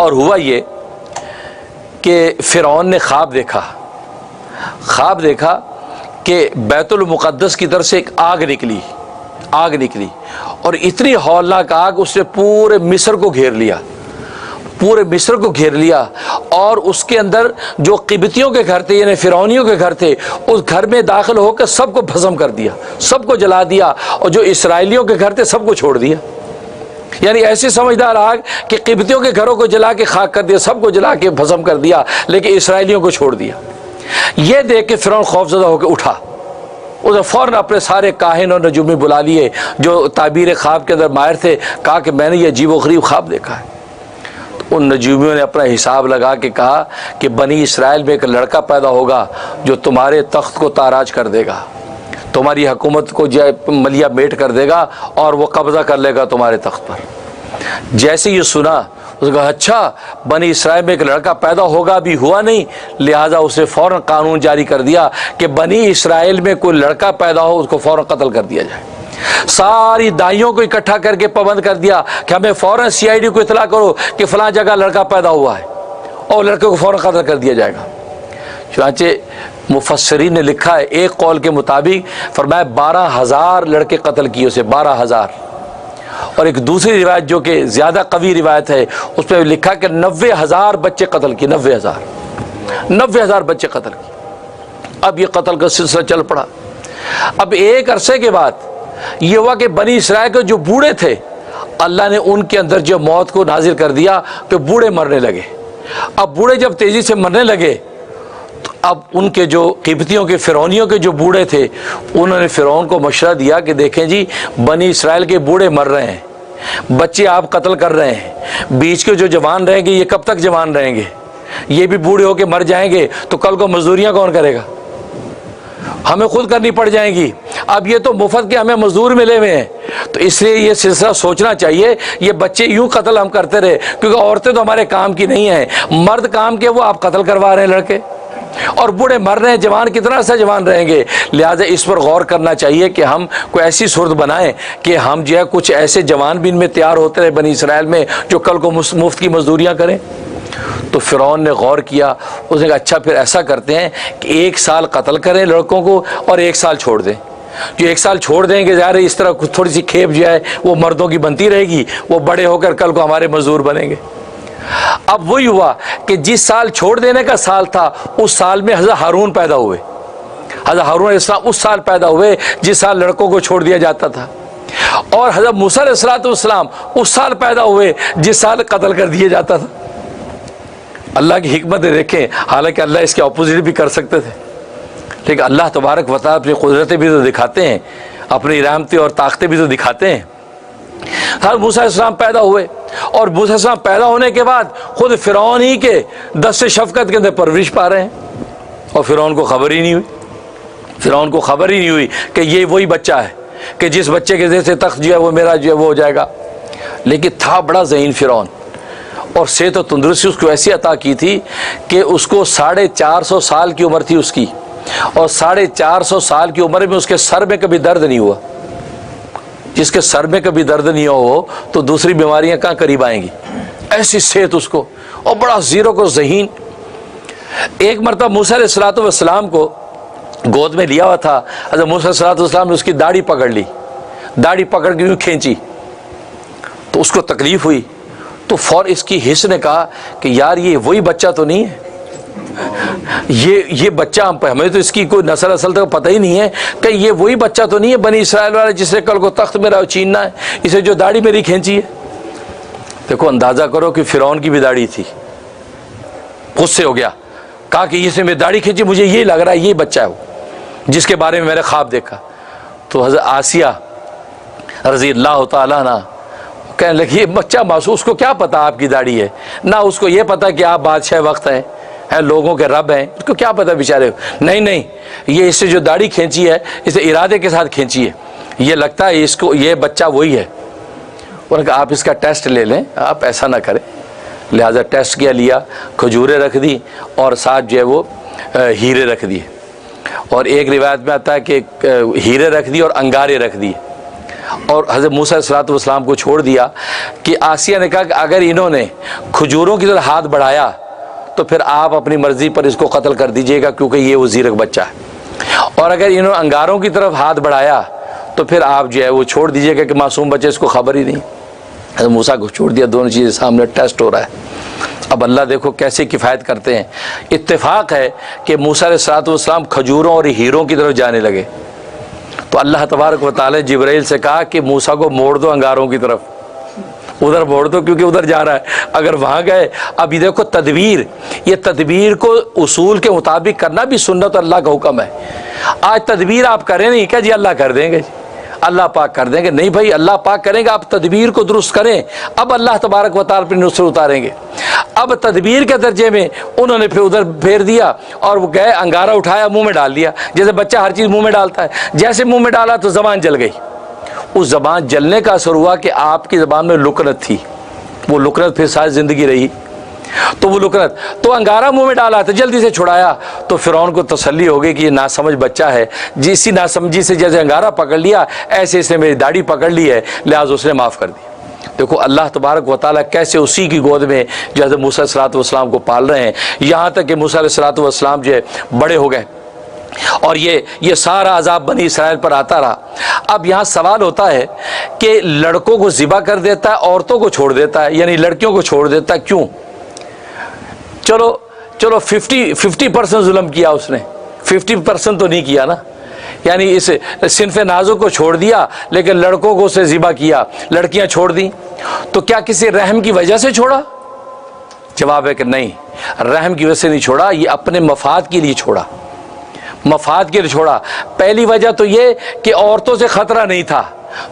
اور ہوا یہ کہ فرعون نے خواب دیکھا کہ بیت المقدس کی طرف سے ایک آگ نکلی اور اتنی ہولناک آگ اس نے پورے مصر کو گھیر لیا اور اس کے اندر جو قبطیوں کے گھر تھے یعنی فرعونیوں کے گھر تھے اس گھر میں داخل ہو کر سب کو بھسم کر دیا، سب کو جلا دیا، اور جو اسرائیلیوں کے گھر تھے سب کو چھوڑ دیا۔ یعنی ایسی سمجھدار آگ کہ قبطیوں کے گھروں کو جلا کے خاک کر دیا، سب کو جلا کے بھسم کر دیا، لیکن اسرائیلیوں کو چھوڑ دیا۔ یہ دیکھ کے فرعون خوفزدہ ہو کے اٹھا، اس نے فوراً اپنے سارے کاہن اور نجومی بلا لیے جو تعبیر خواب کے اندر ماہر تھے، کہا کہ میں نے یہ عجیب و غریب خواب دیکھا ہے۔ تو ان نجومیوں نے اپنا حساب لگا کے کہا کہ بنی اسرائیل میں ایک لڑکا پیدا ہوگا جو تمہارے تخت کو تاراج کر دے گا، تمہاری حکومت کو ملیا میٹ کر دے گا اور وہ قبضہ کر لے گا تمہارے تخت پر۔ جیسے یہ سنا اس نے کہا اچھا بنی اسرائیل میں ایک لڑکا پیدا ہوگا، ابھی ہوا نہیں، لہٰذا اسے فوراً قانون جاری کر دیا کہ بنی اسرائیل میں کوئی لڑکا پیدا ہو اس کو فوراً قتل کر دیا جائے۔ ساری دائیوں کو اکٹھا کر کے پابند کر دیا کہ ہمیں فوراً CID کو اطلاع کرو کہ فلاں جگہ لڑکا پیدا ہوا ہے، اور لڑکے کو فوراً قتل کر دیا جائے گا۔ چنانچہ مفسرین نے لکھا ہے ایک قول کے مطابق فرمایا 12,000 لڑکے قتل کیے اسے، 12,000، اور ایک دوسری روایت جو کہ زیادہ قوی روایت ہے اس پہ لکھا کہ 90,000 بچے قتل کیے، 90,000 بچے قتل کیے۔ اب یہ قتل کا سلسلہ چل پڑا۔ اب ایک عرصے کے بعد یہ ہوا کہ بنی اسرائیل کے جو بوڑھے تھے اللہ نے ان کے اندر جو موت کو نازل کر دیا کہ بوڑھے مرنے لگے۔ اب بوڑھے جب تیزی سے مرنے لگے تو اب ان کے جو قبطیوں کے فرعونیوں کے جو بوڑھے تھے انہوں نے فرعون کو مشورہ دیا کہ دیکھیں جی بنی اسرائیل کے بوڑھے مر رہے ہیں، بچے آپ قتل کر رہے ہیں، بیچ کے جو جوان رہیں گے یہ کب تک جوان رہیں گے؟ یہ بھی بوڑھے ہو کے مر جائیں گے تو کل کو مزدوریاں کون کرے گا؟ ہمیں خود کرنی پڑ جائیں گی۔ اب یہ تو مفت کے ہمیں مزدور ملے ہوئے ہیں، تو اس لیے یہ سلسلہ سوچنا چاہیے یہ بچے یوں قتل ہم کرتے رہے، کیونکہ عورتیں تو ہمارے کام کی نہیں ہیں، مرد کام کے وہ آپ قتل کروا رہے ہیں لڑکے، اور بوڑھے مر رہے ہیں، جوان کتنا سا جوان رہیں گے۔ لہٰذا اس پر غور کرنا چاہیے کہ ہم کوئی ایسی صورت بنائیں کہ ہم جو ہے کچھ ایسے جوان بھی ان میں تیار ہوتے رہے بنی اسرائیل میں جو کل کو مفت کی مزدوریاں کریں۔ تو فرعون نے غور کیا، اس نے کہا اچھا پھر ایسا کرتے ہیں کہ 1 سال قتل کریں لڑکوں کو اور 1 سال چھوڑ دیں۔ جو 1 سال چھوڑ دیں گے ظاہر ہے اس طرح تھوڑی سی کھیپ جو ہے وہ مردوں کی بنتی رہے گی، وہ بڑے ہو کر کل کو ہمارے مزدور بنیں گے۔ اب وہی ہوا کہ جس سال چھوڑ دینے کا سال تھا اس سال میں حضرت ہارون پیدا ہوئے، حضرت ہارون علیہ السلام اس سال پیدا ہوئے جس سال لڑکوں کو چھوڑ دیا جاتا تھا، اور حضرت موسیٰ علیہ السلام اس سال پیدا ہوئے جس سال قتل کر دیا جاتا تھا۔ اللہ کی حکمت دیکھیں، حالانکہ اللہ اس کے اپوزٹ بھی کر سکتے تھے، لیکن اللہ تبارک و تعالیٰ اپنی قدرتیں بھی تو دکھاتے ہیں، اپنی رحمتیں اور طاقتیں بھی تو دکھاتے ہیں۔ حضرت موسیٰ علیہ السلام پیدا ہوئے، اور موسیٰ علیہ السلام پیدا ہونے کے بعد خود فرعون ہی کے دست شفقت کے اندر پرورش پا رہے ہیں، اور فرعون کو خبر ہی نہیں ہوئی کہ یہ وہی بچہ ہے کہ جس بچے کے ذریعے سے تخت جو ہے وہ میرا جو ہے وہ ہو جائے گا۔ لیکن تھا بڑا ذہین فرعون، اور صحت و تندرستی اس کو ایسی عطا کی تھی کہ اس کو 450 سال کی عمر تھی اس کی، اور 450 سال کی عمر میں اس کے سر میں کبھی درد نہیں ہوا۔ جس کے سر میں کبھی درد نہیں ہو تو دوسری بیماریاں کہاں قریب آئیں گی، ایسی صحت اس کو، اور بڑا زیرک و ذہین۔ ایک مرتبہ موسیٰ علیہ السلام کو گود میں لیا ہوا تھا، حضرت موسیٰ علیہ السلام نے اس کی داڑھی پکڑ لی، داڑھی پکڑ کے یوں کھینچی تو اس کو تکلیف ہوئی، تو فوراً اس کی حس نے کہا کہ یار یہ وہی بچہ تو نہیں ہے، یہ بچہ ہمیں تو اس کی کوئی نسل اصل تک پتہ ہی نہیں ہے کہ یہ وہی بچہ تو نہیں ہے بنی اسرائیل والا جس نے کل کو تخت میرا چھیننا ہے، اسے جو داڑھی میری کھینچی ہے۔ دیکھو اندازہ کرو کہ فرعون کی بھی داڑھی تھی، غصے ہو گیا، کہا کہ اس نے میری داڑھی کھینچی، مجھے یہ لگ رہا ہے یہ بچہ ہے وہ جس کے بارے میں میں نے خواب دیکھا۔ تو حضرت آسیہ رضی اللہ تعالیٰ عنہ کہنے لگی یہ بچہ معصوم، اس کو کیا پتا آپ کی داڑھی ہے، نہ اس کو یہ پتا کہ آپ بادشاہ وقت ہیں، لوگوں کے رب ہیں، اس کو کیا پتا بیچارے۔ نہیں یہ اس سے جو داڑھی کھینچی ہے اسے ارادے کے ساتھ کھینچی ہے، یہ لگتا ہے اس کو یہ بچہ وہی ہے۔ انہوں نے کہا آپ اس کا ٹیسٹ لے لیں، آپ ایسا نہ کریں۔ لہٰذا ٹیسٹ لیا، کھجوریں رکھ دی اور ساتھ جو ہے وہ ہیرے رکھ دیے، اور ایک روایت میں آتا ہے کہ ہیرے رکھ دی اور انگارے رکھ دیے۔ اور حضرت موسیٰ علیہ السلام کو چھوڑ دیا کہ آسیہ نے کہا کہ اگر انہوں نے کھجوروں کی طرف ہاتھ بڑھایا تو پھر آپ اپنی مرضی پر اس کو قتل کر دیجئے گا کیونکہ یہ وہ زیرک بچہ ہے، اور اگر انہوں نے انگاروں کی طرف ہاتھ بڑھایا تو پھر آپ جو ہے وہ چھوڑ دیجئے گا کہ معصوم بچے، اس کو خبر ہی نہیں۔ حضرت موسیٰ کو چھوڑ دیا، دونوں چیزیں سامنے ٹیسٹ ہو رہا ہے۔ اب اللہ دیکھو کیسے کفایت کرتے ہیں۔ اتفاق ہے کہ موسیٰ علیہ السلام کھجوروں اور ہیروں کی طرف جانے لگے تو اللہ تبارک و تعالی جبرائیل سے کہا کہ موسیٰ کو موڑ دو انگاروں کی طرف، ادھر موڑ دو کیونکہ ادھر جا رہا ہے۔ اگر وہاں گئے، اب یہ دیکھو تدبیر، یہ تدبیر کو اصول کے مطابق کرنا بھی سنت اللہ کا حکم ہے۔ آج تدبیر آپ کریں نہیں کہ جی اللہ کر دیں گے، اللہ پاک کر دیں گے، نہیں بھائی، اللہ پاک کریں گے، آپ تدبیر کو درست کریں، اب اللہ تبارک و تعالی پر نصرت اتاریں گے۔ اب تدبیر کے درجے میں انہوں نے پھر ادھر پھیر دیا اور وہ گئے، انگارہ اٹھایا، منہ میں ڈال دیا، جیسے بچہ ہر چیز منہ میں ڈالتا ہے، جیسے منہ میں ڈالا تو زبان جل گئی۔ اس زبان جلنے کا اثر ہوا کہ آپ کی زبان میں لکنت تھی، وہ لکنت پھر ساری زندگی رہی، تو وہ لکنت تو انگارہ منہ میں ڈالا تو جلدی سے چھڑایا، تو فرعون کو تسلی ہو گئی کہ یہ ناسمجھ بچہ ہے، جسی ناسمجھی سے جیسے انگارہ پکڑ لیا ایسے اس نے میری داڑھی پکڑ لی ہے، لہٰذا اس نے معاف کر دیا۔ دیکھو اللہ تبارک و تعالیٰ کیسے اسی کی گود میں جو حضرت موسیٰ علیہ السلام کو پال رہے ہیں، یہاں تک کہ موسیٰ علیہ السلام جو ہے بڑے ہو گئے اور یہ سارا عذاب بنی اسرائیل پر آتا رہا۔ اب یہاں سوال ہوتا ہے کہ لڑکوں کو ذبح کر دیتا ہے، عورتوں کو چھوڑ دیتا ہے، یعنی لڑکیوں کو چھوڑ دیتا ہے، کیوں؟ چلو 50% ظلم کیا اس نے، 50% تو نہیں کیا نا، یعنی اس صنف نازک کو چھوڑ دیا لیکن لڑکوں کو اسے ذبح کیا، لڑکیاں چھوڑ دیں، تو کیا کسی رحم کی وجہ سے چھوڑا؟ جواب ہے کہ نہیں، رحم کی وجہ سے نہیں چھوڑا، یہ اپنے مفاد کے لیے چھوڑا، مفاد کے لیے چھوڑا۔ پہلی وجہ تو یہ کہ عورتوں سے خطرہ نہیں تھا،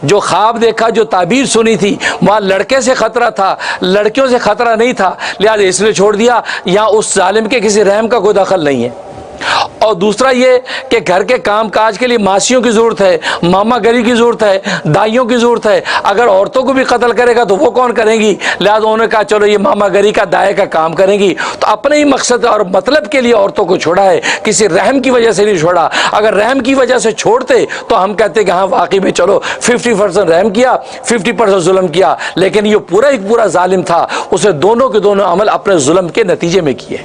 جو خواب دیکھا، جو تعبیر سنی تھی، وہاں لڑکے سے خطرہ تھا، لڑکیوں سے خطرہ نہیں تھا، لہذا اس نے چھوڑ دیا، یہاں اس ظالم کے کسی رحم کا کوئی دخل نہیں ہے۔ اور دوسرا یہ کہ گھر کے کام کاج کے لیے ماسیوں کی ضرورت ہے، ماما گری کی ضرورت ہے، دائیوں کی ضرورت ہے، اگر عورتوں کو بھی قتل کرے گا تو وہ کون کریں گی؟ لہذا انہوں نے کہا چلو یہ ماما گری کا دائیں کا کام کریں گی، تو اپنے ہی مقصد اور مطلب کے لیے عورتوں کو چھوڑا ہے، کسی رحم کی وجہ سے نہیں چھوڑا۔ اگر رحم کی وجہ سے چھوڑتے تو ہم کہتے کہ ہاں واقعی میں چلو 50% رحم کیا، 50% ظلم کیا، لیکن یہ پورا ایک پورا ظالم تھا، اسے دونوں کے دونوں عمل اپنے ظلم کے نتیجے میں کیے۔